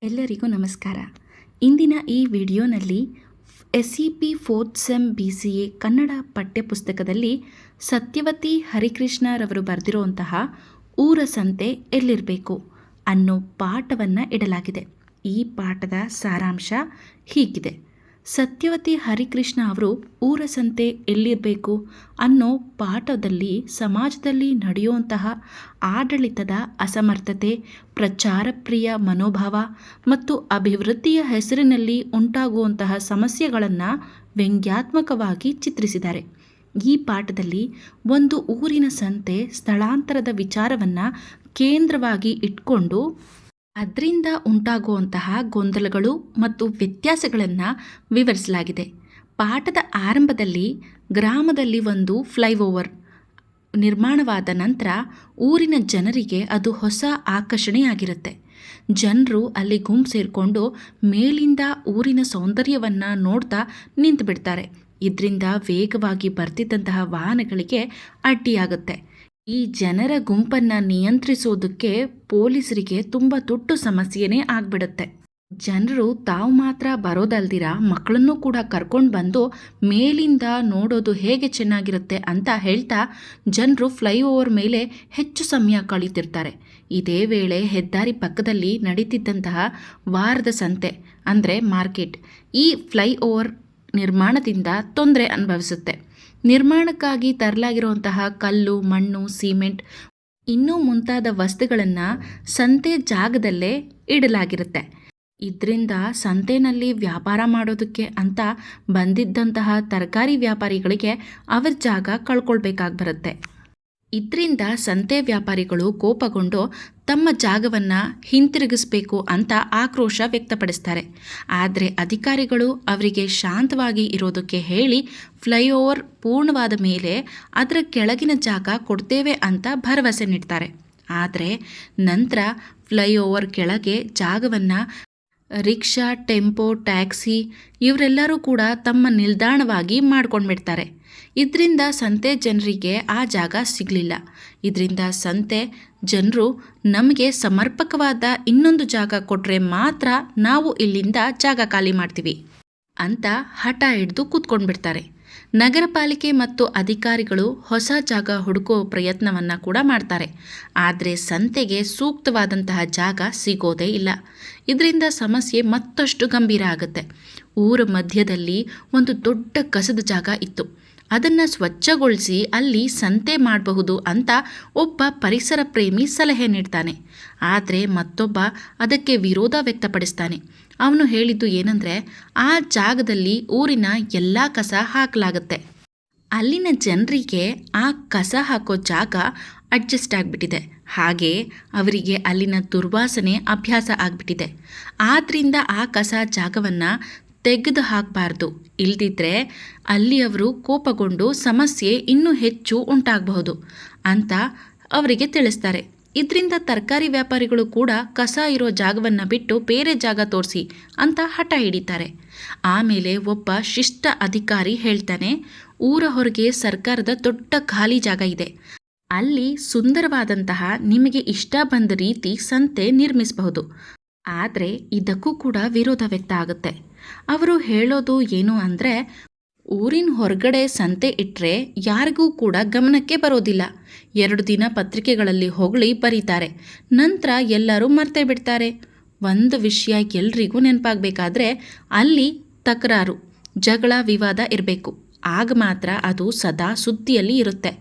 ಎಲ್ಲರಿಗೂ ನಮಸ್ಕಾರ. ಇಂದಿನ ಈ ವಿಡಿಯೋನಲ್ಲಿ SEP 4th sem BCA Kannada ಪಠ್ಯಪುಸ್ತಕದಲ್ಲಿ ಸತ್ಯವತಿ ಹರಿಕೃಷ್ಣರವರು ಬರೆದಿರುವಂತಹ ಊರ ಸಂತೆ ಎಲ್ಲಿರಬೇಕು ಅನ್ನೋ ಪಾಠವನ್ನು ಇಡಲಾಗಿದೆ. ಈ ಪಾಠದ ಸಾರಾಂಶ ಹೀಗಿದೆ. ಸತ್ಯವತಿ ಹರಿಕೃಷ್ಣ ಅವರು ಊರ ಸಂತೆ ಎಲ್ಲಿರಬೇಕು ಅನ್ನೋ ಪಾಠದಲ್ಲಿ ಸಮಾಜದಲ್ಲಿ ನಡೆಯುವಂತಹ ಆಡಳಿತದ ಅಸಮರ್ಥತೆ, ಪ್ರಚಾರಪ್ರಿಯ ಮನೋಭಾವ ಮತ್ತು ಅಭಿವೃದ್ಧಿಯ ಹೆಸರಿನಲ್ಲಿ ಉಂಟಾಗುವಂತಹ ಸಮಸ್ಯೆಗಳನ್ನು ವ್ಯಂಗ್ಯಾತ್ಮಕವಾಗಿ ಚಿತ್ರಿಸಿದ್ದಾರೆ. ಈ ಪಾಠದಲ್ಲಿ ಒಂದು ಊರಿನ ಸಂತೆ ಸ್ಥಳಾಂತರದ ವಿಚಾರವನ್ನು ಕೇಂದ್ರವಾಗಿ ಇಟ್ಕೊಂಡು ಅದರಿಂದ ಉಂಟಾಗುವಂತಹ ಗೊಂದಲಗಳು ಮತ್ತು ವ್ಯತ್ಯಾಸಗಳನ್ನು ವಿವರಿಸಲಾಗಿದೆ. ಪಾಠದ ಆರಂಭದಲ್ಲಿ ಗ್ರಾಮದಲ್ಲಿ ಒಂದು ಫ್ಲೈಓವರ್ ನಿರ್ಮಾಣವಾದ ನಂತರ ಊರಿನ ಜನರಿಗೆ ಅದು ಹೊಸ ಆಕರ್ಷಣೆಯಾಗಿರುತ್ತೆ. ಜನರು ಅಲ್ಲಿ ಗುಂಪು ಸೇರಿಕೊಂಡು ಮೇಲಿಂದ ಊರಿನ ಸೌಂದರ್ಯವನ್ನು ನೋಡ್ತಾ ನಿಂತು ಬಿಡ್ತಾರೆ. ಇದರಿಂದ ವೇಗವಾಗಿ ಬರ್ತಿದ್ದಂತಹ ವಾಹನಗಳಿಗೆ ಅಡ್ಡಿಯಾಗುತ್ತೆ. ಈ ಜನರ ಗುಂಪನ್ನು ನಿಯಂತ್ರಿಸೋದಕ್ಕೆ ಪೊಲೀಸರಿಗೆ ತುಂಬ ದೊಡ್ಡ ಸಮಸ್ಯೆನೇ ಆಗಿಬಿಡುತ್ತೆ. ಜನರು ತಾವು ಮಾತ್ರ ಬರೋದಲ್ದಿರ ಮಕ್ಕಳನ್ನು ಕೂಡ ಕರ್ಕೊಂಡು ಬಂದು ಮೇಲಿಂದ ನೋಡೋದು ಹೇಗೆ ಚೆನ್ನಾಗಿರುತ್ತೆ ಅಂತ ಹೇಳ್ತಾ ಜನರು ಫ್ಲೈಓವರ್ ಮೇಲೆ ಹೆಚ್ಚು ಸಮಯ ಕಳೀತಿರ್ತಾರೆ. ಇದೇ ವೇಳೆ ಹೆದ್ದಾರಿ ಪಕ್ಕದಲ್ಲಿ ನಡೀತಿದ್ದಂತಹ ವಾರದ ಸಂತೆ ಅಂದರೆ ಮಾರ್ಕೆಟ್ ಈ ಫ್ಲೈಓವರ್ ನಿರ್ಮಾಣದಿಂದ ತೊಂದರೆ ಅನುಭವಿಸುತ್ತೆ. ನಿರ್ಮಾಣಕ್ಕಾಗಿ ತರಲಾಗಿರುವಂತಹ ಕಲ್ಲು, ಮಣ್ಣು, ಸಿಮೆಂಟ್ ಇನ್ನೂ ಮುಂತಾದ ವಸ್ತುಗಳನ್ನು ಸಂತೆ ಜಾಗದಲ್ಲೇ ಇಡಲಾಗಿರುತ್ತೆ. ಇದರಿಂದ ಸಂತೆಯಲ್ಲಿ ವ್ಯಾಪಾರ ಮಾಡೋದಕ್ಕೆ ಅಂತ ಬಂದಿದ್ದಂತಹ ತರಕಾರಿ ವ್ಯಾಪಾರಿಗಳಿಗೆ ಅವರ ಜಾಗ ಕಳ್ಕೊಳ್ಬೇಕಾಗಿ ಬರುತ್ತೆ. ಇದರಿಂದ ಸಂತೆ ವ್ಯಾಪಾರಿಗಳು ಕೋಪಗೊಂಡು ತಮ್ಮ ಜಾಗವನ್ನು ಹಿಂತಿರುಗಿಸಬೇಕು ಅಂತ ಆಕ್ರೋಶ ವ್ಯಕ್ತಪಡಿಸ್ತಾರೆ. ಆದರೆ ಅಧಿಕಾರಿಗಳು ಅವರಿಗೆ ಶಾಂತವಾಗಿ ಇರೋದಕ್ಕೆ ಹೇಳಿ ಫ್ಲೈಓವರ್ ಪೂರ್ಣವಾದ ಮೇಲೆ ಅದರ ಕೆಳಗಿನ ಜಾಗ ಕೊಡ್ತೇವೆ ಅಂತ ಭರವಸೆ ನೀಡ್ತಾರೆ. ಆದರೆ ನಂತರ ಫ್ಲೈಓವರ್ ಕೆಳಗೆ ಜಾಗವನ್ನು ರಿಕ್ಷಾ, ಟೆಂಪೋ, ಟ್ಯಾಕ್ಸಿ ಇವರೆಲ್ಲರೂ ಕೂಡ ತಮ್ಮ ನಿಲ್ದಾಣವಾಗಿ ಮಾಡ್ಕೊಂಡ್ಬಿಡ್ತಾರೆ. ಇದರಿಂದ ಸಂತೆ ಜನರಿಗೆ ಆ ಜಾಗ ಸಿಗಲಿಲ್ಲ. ಇದರಿಂದ ಸಂತೆ ಜನರು ನಮಗೆ ಸಮರ್ಪಕವಾದ ಇನ್ನೊಂದು ಜಾಗ ಕೊಟ್ಟರೆ ಮಾತ್ರ ನಾವು ಇಲ್ಲಿಂದ ಜಾಗ ಖಾಲಿ ಮಾಡ್ತೀವಿ ಅಂತ ಹಠ ಹಿಡಿದು ಕೂತ್ಕೊಂಡ್ಬಿಡ್ತಾರೆ. ನಗರ ಪಾಲಿಕೆ ಮತ್ತು ಅಧಿಕಾರಿಗಳು ಹೊಸ ಜಾಗ ಹುಡುಕೋ ಪ್ರಯತ್ನವನ್ನು ಕೂಡ ಮಾಡ್ತಾರೆ. ಆದರೆ ಸಂತೆಗೆ ಸೂಕ್ತವಾದಂತಹ ಜಾಗ ಸಿಗೋದೇ ಇಲ್ಲ. ಇದರಿಂದ ಸಮಸ್ಯೆ ಮತ್ತಷ್ಟು ಗಂಭೀರ ಆಗುತ್ತೆ. ಊರ ಮಧ್ಯದಲ್ಲಿ ಒಂದು ದೊಡ್ಡ ಕಸದ ಜಾಗ ಇತ್ತು. ಅದನ್ನು ಸ್ವಚ್ಛಗೊಳಿಸಿ ಅಲ್ಲಿ ಸಂತೆ ಮಾಡಬಹುದು ಅಂತ ಒಬ್ಬ ಪರಿಸರ ಪ್ರೇಮಿ ಸಲಹೆ ನೀಡ್ತಾನೆ. ಆದರೆ ಮತ್ತೊಬ್ಬ ಅದಕ್ಕೆ ವಿರೋಧ ವ್ಯಕ್ತಪಡಿಸ್ತಾನೆ. ಅವನು ಹೇಳಿದ್ದು ಏನಂದರೆ, ಆ ಜಾಗದಲ್ಲಿ ಊರಿನ ಎಲ್ಲ ಕಸ ಹಾಕಲಾಗುತ್ತೆ. ಅಲ್ಲಿನ ಜನರಿಗೆ ಆ ಕಸ ಹಾಕೋ ಜಾಗ ಅಡ್ಜಸ್ಟ್ ಆಗಿಬಿಟ್ಟಿದೆ. ಹಾಗೆ ಅವರಿಗೆ ಅಲ್ಲಿನ ದುರ್ವಾಸನೆ ಅಭ್ಯಾಸ ಆಗಿಬಿಟ್ಟಿದೆ. ಆದ್ದರಿಂದ ಆ ಕಸ ಜಾಗವನ್ನು ತೆಗೆದು ಹಾಕಬಾರ್ದು. ಇಲ್ದಿದ್ರೆ ಅಲ್ಲಿ ಅವರು ಕೋಪಗೊಂಡು ಸಮಸ್ಯೆ ಇನ್ನೂ ಹೆಚ್ಚು ಉಂಟಾಗಬಹುದು ಅಂತ ಅವರಿಗೆ ತಿಳಿಸ್ತಾರೆ. ಇದರಿಂದ ತರಕಾರಿ ವ್ಯಾಪಾರಿಗಳು ಕೂಡ ಕಸ ಇರೋ ಜಾಗವನ್ನು ಬಿಟ್ಟು ಬೇರೆ ಜಾಗ ತೋರಿಸಿ ಅಂತ ಹಠ ಹಿಡಿತಾರೆ. ಆಮೇಲೆ ಒಬ್ಬ ಶಿಷ್ಟ ಅಧಿಕಾರಿ ಹೇಳ್ತಾನೆ, ಊರ ಹೊರಗೆ ಸರ್ಕಾರದ ದೊಡ್ಡ ಖಾಲಿ ಜಾಗ ಇದೆ. ಅಲ್ಲಿ ಸುಂದರವಾದಂತಹ ನಿಮಗೆ ಇಷ್ಟ ಬಂದ ರೀತಿ ಸಂತೆ ನಿರ್ಮಿಸಬಹುದು. ಆದರೆ ಇದಕ್ಕೂ ಕೂಡ ವಿರೋಧ ವ್ಯಕ್ತ ಆಗುತ್ತೆ. ಅವರು ಹೇಳೋದು ಏನು ಅಂದರೆ, ಊರಿನ ಹೊರಗಡೆ ಸಂತೆ ಇಟ್ಟರೆ ಯಾರಿಗೂ ಕೂಡ ಗಮನಕ್ಕೆ ಬರೋದಿಲ್ಲ. 2 ದಿನ ಪತ್ರಿಕೆಗಳಲ್ಲಿ ಹೊಗಳಿ ಬರೀತಾರೆ. ನಂತರ ಎಲ್ಲರೂ ಮರ್ತೇ ಬಿಡ್ತಾರೆ. ಒಂದು ವಿಷಯ ಎಲ್ರಿಗೂ ನೆನಪಾಗಬೇಕಾದ್ರೆ ಅಲ್ಲಿ ತಕರಾರು, ಜಗಳ, ವಿವಾದ ಇರಬೇಕು. ಆಗ ಮಾತ್ರ ಅದು ಸದಾ ಸುದ್ದಿಯಲ್ಲಿ ಇರುತ್ತೆ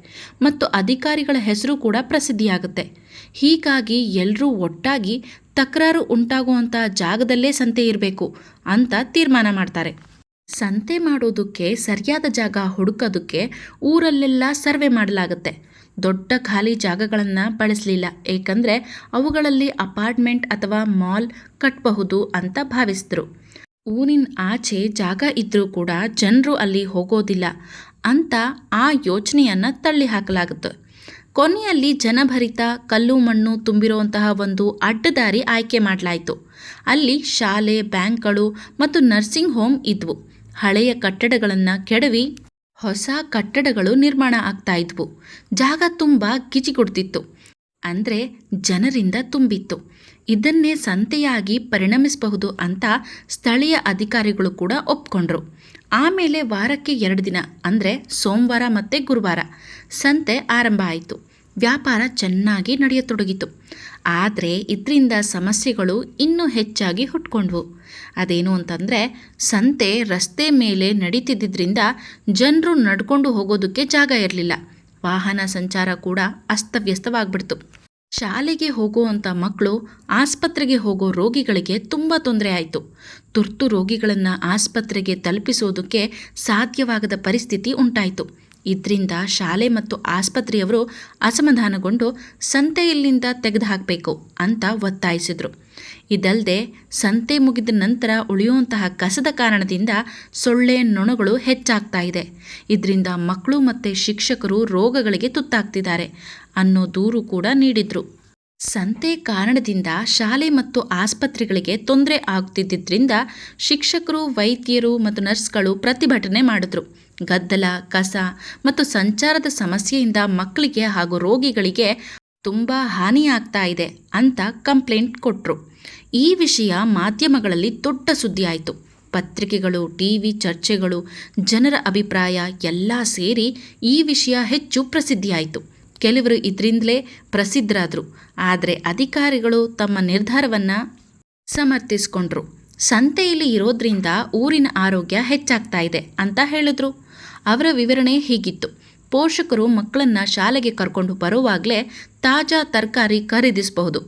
ಮತ್ತು ಅಧಿಕಾರಿಗಳ ಹೆಸರು ಕೂಡ ಪ್ರಸಿದ್ಧಿಯಾಗುತ್ತೆ. ಹೀಗಾಗಿ ಎಲ್ಲರೂ ಒಟ್ಟಾಗಿ ತಕರಾರು ಉಂಟಾಗುವಂಥ ಜಾಗದಲ್ಲೇ ಸಂತೆ ಇರಬೇಕು ಅಂತ ತೀರ್ಮಾನ ಮಾಡ್ತಾರೆ. ಸಂತೆ ಮಾಡೋದಕ್ಕೆ ಸರಿಯಾದ ಜಾಗ ಹುಡುಕೋದಕ್ಕೆ ಊರಲ್ಲೆಲ್ಲ ಸರ್ವೆ ಮಾಡಲಾಗುತ್ತೆ. ದೊಡ್ಡ ಖಾಲಿ ಜಾಗಗಳನ್ನು ಬಳಸಲಿಲ್ಲ, ಏಕೆಂದರೆ ಅವುಗಳಲ್ಲಿ ಅಪಾರ್ಟ್ಮೆಂಟ್ ಅಥವಾ ಮಾಲ್ ಕಟ್ಟಬಹುದು ಅಂತ ಭಾವಿಸಿದ್ರು. ಊರಿನ ಆಚೆ ಜಾಗ ಇದ್ದರೂ ಕೂಡ ಜನರು ಅಲ್ಲಿ ಹೋಗೋದಿಲ್ಲ ಅಂತ ಆ ಯೋಚನೆಯನ್ನು ತಳ್ಳಿ ಹಾಕಲಾಗುತ್ತೆ. ಕೊನೆಯಲ್ಲಿ ಜನಭರಿತ ಕಲ್ಲು ಮಣ್ಣು ತುಂಬಿರುವಂತಹ ಒಂದು ಅಡ್ಡದಾರಿ ಆಯ್ಕೆ ಮಾಡಲಾಯಿತು. ಅಲ್ಲಿ ಶಾಲೆ, ಬ್ಯಾಂಕ್ಗಳು ಮತ್ತು ನರ್ಸಿಂಗ್ ಹೋಮ್ ಇದ್ವು. ಹಳೆಯ ಕಟ್ಟಡಗಳನ್ನು ಕೆಡವಿ ಹೊಸ ಕಟ್ಟಡಗಳು ನಿರ್ಮಾಣ ಆಗ್ತಾ ಇದ್ವು. ಜಾಗ ತುಂಬ ಗಿಜಿಗುಡ್ತಿತ್ತು. ಅಂದರೆ ಜನರಿಂದ ತುಂಬಿತ್ತು. ಇದನ್ನೇ ಸಂತೆಯಾಗಿ ಪರಿಣಮಿಸಬಹುದು ಅಂತ ಸ್ಥಳೀಯ ಅಧಿಕಾರಿಗಳು ಕೂಡ ಒಪ್ಕೊಂಡ್ರು. ಆಮೇಲೆ ವಾರಕ್ಕೆ 2 ದಿನ ಅಂದರೆ ಸೋಮವಾರ ಮತ್ತು ಗುರುವಾರ ಸಂತೆ ಆರಂಭ ಆಯಿತು. ವ್ಯಾಪಾರ ಚೆನ್ನಾಗಿ ನಡೆಯತೊಡಗಿತು. ಆದರೆ ಇದರಿಂದ ಸಮಸ್ಯೆಗಳು ಇನ್ನೂ ಹೆಚ್ಚಾಗಿ ಹುಟ್ಕೊಂಡ್ವು. ಅದೇನು ಅಂತಂದರೆ, ಸಂತೆ ರಸ್ತೆ ಮೇಲೆ ನಡೀತಿದ್ದರಿಂದ ಜನರು ನಡ್ಕೊಂಡು ಹೋಗೋದಕ್ಕೆ ಜಾಗ ಇರಲಿಲ್ಲ. ವಾಹನ ಸಂಚಾರ ಕೂಡ ಅಸ್ತವ್ಯಸ್ತವಾಗ್ಬಿಡ್ತು. ಶಾಲೆಗೆ ಹೋಗುವಂಥ ಮಕ್ಕಳು, ಆಸ್ಪತ್ರೆಗೆ ಹೋಗೋ ರೋಗಿಗಳಿಗೆ ತುಂಬ ತೊಂದರೆ ಆಯಿತು. ತುರ್ತು ರೋಗಿಗಳನ್ನು ಆಸ್ಪತ್ರೆಗೆ ತಲುಪಿಸೋದಕ್ಕೆ ಸಾಧ್ಯವಾಗದ ಪರಿಸ್ಥಿತಿ ಉಂಟಾಯಿತು. ಇದರಿಂದ ಶಾಲೆ ಮತ್ತು ಆಸ್ಪತ್ರೆಯವರು ಅಸಮಾಧಾನಗೊಂಡು ಸಂತೆಯಲ್ಲಿಂದ ತೆಗೆದುಹಾಕಬೇಕು ಅಂತ ಒತ್ತಾಯಿಸಿದರು. ಇದಲ್ಲದೆ ಸಂತೆ ಮುಗಿದ ನಂತರ ಉಳಿಯುವಂತಹ ಕಸದ ಕಾರಣದಿಂದ ಸೊಳ್ಳೆ ನೊಣಗಳು ಹೆಚ್ಚಾಗ್ತಾ ಇದೆ. ಇದರಿಂದ ಮಕ್ಕಳು ಮತ್ತು ಶಿಕ್ಷಕರು ರೋಗಗಳಿಗೆ ತುತ್ತಾಗ್ತಿದ್ದಾರೆ ಅನ್ನೋ ದೂರು ಕೂಡ ನೀಡಿದರು. ಸಂತೆ ಕಾರಣದಿಂದ ಶಾಲೆ ಮತ್ತು ಆಸ್ಪತ್ರೆಗಳಿಗೆ ತೊಂದರೆ ಆಗ್ತಿದ್ದರಿಂದ ಶಿಕ್ಷಕರು, ವೈದ್ಯರು ಮತ್ತು ನರ್ಸ್ಗಳು ಪ್ರತಿಭಟನೆ ಮಾಡಿದ್ರು. ಗದ್ದಲ, ಕಸ ಮತ್ತು ಸಂಚಾರದ ಸಮಸ್ಯೆಯಿಂದ ಮಕ್ಕಳಿಗೆ ಹಾಗೂ ರೋಗಿಗಳಿಗೆ ತುಂಬ ಹಾನಿಯಾಗ್ತಾ ಇದೆ ಅಂತ ಕಂಪ್ಲೇಂಟ್ ಕೊಟ್ಟರು. ಈ ವಿಷಯ ಮಾಧ್ಯಮಗಳಲ್ಲಿ ದೊಡ್ಡ ಸುದ್ದಿ ಆಯಿತು. ಪತ್ರಿಕೆಗಳು, ಟಿವಿ ಚರ್ಚೆಗಳು, ಜನರ ಅಭಿಪ್ರಾಯ ಎಲ್ಲ ಸೇರಿ ಈ ವಿಷಯ ಹೆಚ್ಚು ಪ್ರಸಿದ್ಧಿಯಾಯಿತು. ಕೆಲವರು ಇದರಿಂದಲೇ ಪ್ರಸಿದ್ಧರಾದರು. ಆದರೆ ಅಧಿಕಾರಿಗಳು ತಮ್ಮ ನಿರ್ಧಾರವನ್ನು ಸಮರ್ಥಿಸಿಕೊಂಡ್ರು. ಸಂತೆಯಲ್ಲಿ ಇರೋದ್ರಿಂದ ಊರಿನ ಆರೋಗ್ಯ ಹೆಚ್ಚಾಗ್ತಾ ಇದೆ ಅಂತ ಹೇಳಿದ್ರು. ಅವರ ವಿವರಣೆ ಹೀಗಿತ್ತು: ಪೋಷಕರು ಮಕ್ಕಳನ್ನು ಶಾಲೆಗೆ ಕರ್ಕೊಂಡು ಬರುವಾಗಲೇ ತಾಜಾ ತರಕಾರಿ ಖರೀದಿಸಬಹುದು.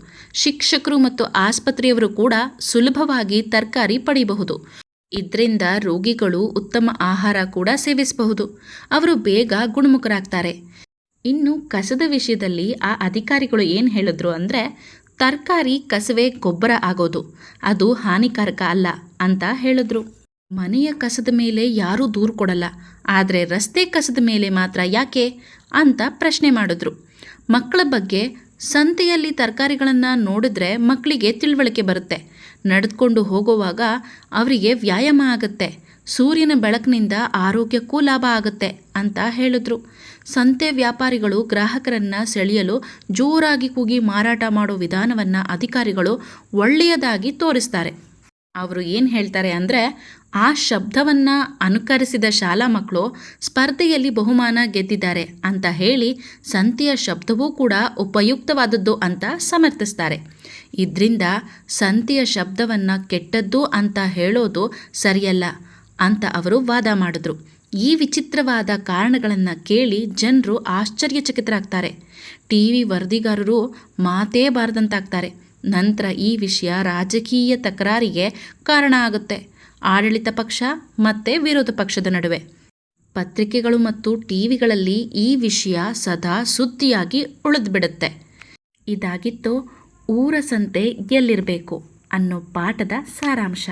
ಶಿಕ್ಷಕರು ಮತ್ತು ಆಸ್ಪತ್ರೆಯವರು ಕೂಡ ಸುಲಭವಾಗಿ ತರಕಾರಿ ಪಡೆಯಬಹುದು. ಇದರಿಂದ ರೋಗಿಗಳು ಉತ್ತಮ ಆಹಾರ ಕೂಡ ಸೇವಿಸಬಹುದು. ಅವರು ಬೇಗ ಗುಣಮುಖರಾಗ್ತಾರೆ. ಇನ್ನು ಕಸದ ವಿಷಯದಲ್ಲಿ ಆ ಅಧಿಕಾರಿಗಳು ಏನು ಹೇಳಿದ್ರು ಅಂದರೆ, ತರಕಾರಿ ಕಸವೇ ಗೊಬ್ಬರ ಆಗೋದು, ಅದು ಹಾನಿಕಾರಕ ಅಲ್ಲ ಅಂತ ಹೇಳಿದ್ರು. ಮನೆಯ ಕಸದ ಮೇಲೆ ಯಾರೂ ದೂರು ಕೊಡಲ್ಲ, ಆದರೆ ರಸ್ತೆ ಕಸದ ಮೇಲೆ ಮಾತ್ರ ಯಾಕೆ ಅಂತ ಪ್ರಶ್ನೆ ಮಾಡಿದ್ರು. ಮಕ್ಕಳ ಬಗ್ಗೆ, ಸಂತೆಯಲ್ಲಿ ತರಕಾರಿಗಳನ್ನು ನೋಡಿದ್ರೆ ಮಕ್ಕಳಿಗೆ ತಿಳುವಳಿಕೆ ಬರುತ್ತೆ. ನಡೆದುಕೊಂಡು ಹೋಗುವಾಗ ಅವರಿಗೆ ವ್ಯಾಯಾಮ ಆಗುತ್ತೆ. ಸೂರ್ಯನ ಬೆಳಕಿನಿಂದ ಆರೋಗ್ಯಕ್ಕೂ ಲಾಭ ಆಗುತ್ತೆ ಅಂತ ಹೇಳಿದ್ರು. ಸಂತೆ ವ್ಯಾಪಾರಿಗಳು ಗ್ರಾಹಕರನ್ನು ಸೆಳೆಯಲು ಜೋರಾಗಿ ಕೂಗಿ ಮಾರಾಟ ಮಾಡೋ ವಿಧಾನವನ್ನು ಅಧಿಕಾರಿಗಳು ಒಳ್ಳೆಯದಾಗಿ ತೋರಿಸ್ತಾರೆ. ಅವರು ಏನು ಹೇಳ್ತಾರೆ ಅಂದರೆ, ಆ ಶಬ್ದವನ್ನು ಅನುಕರಿಸಿದ ಶಾಲಾ ಮಕ್ಕಳು ಸ್ಪರ್ಧೆಯಲ್ಲಿ ಬಹುಮಾನ ಗೆದ್ದಿದ್ದಾರೆ ಅಂತ ಹೇಳಿ ಸಂತೆಯ ಶಬ್ದವೂ ಕೂಡ ಉಪಯುಕ್ತವಾದದ್ದು ಅಂತ ಸಮರ್ಥಿಸ್ತಾರೆ. ಇದರಿಂದ ಸಂತೆಯ ಶಬ್ದವನ್ನು ಕೆಟ್ಟದ್ದು ಅಂತ ಹೇಳೋದು ಸರಿಯಲ್ಲ ಅಂತ ಅವರು ವಾದ ಮಾಡಿದ್ರು. ಈ ವಿಚಿತ್ರವಾದ ಕಾರಣಗಳನ್ನು ಕೇಳಿ ಜನರು ಆಶ್ಚರ್ಯಚಕಿತರಾಗ್ತಾರೆ. ಟಿವಿ ವರದಿಗಾರರು ಮಾತೇ ಬಾರದಂತಾಗ್ತಾರೆ. ನಂತರ ಈ ವಿಷಯ ರಾಜಕೀಯ ತಕರಾರಿಗೆ ಕಾರಣ ಆಗುತ್ತೆ, ಆಡಳಿತ ಪಕ್ಷ ಮತ್ತು ವಿರೋಧ ಪಕ್ಷದ ನಡುವೆ. ಪತ್ರಿಕೆಗಳು ಮತ್ತು ಟಿವಿಗಳಲ್ಲಿ ಈ ವಿಷಯ ಸದಾ ಸುದ್ದಿಯಾಗಿ ಉಳಿದ್ಬಿಡುತ್ತೆ. ಇದಾಗಿತ್ತು ಊರ ಸಂತೆ ಎಲ್ಲಿರಬೇಕು ಅನ್ನೋ ಪಾಠದ ಸಾರಾಂಶ.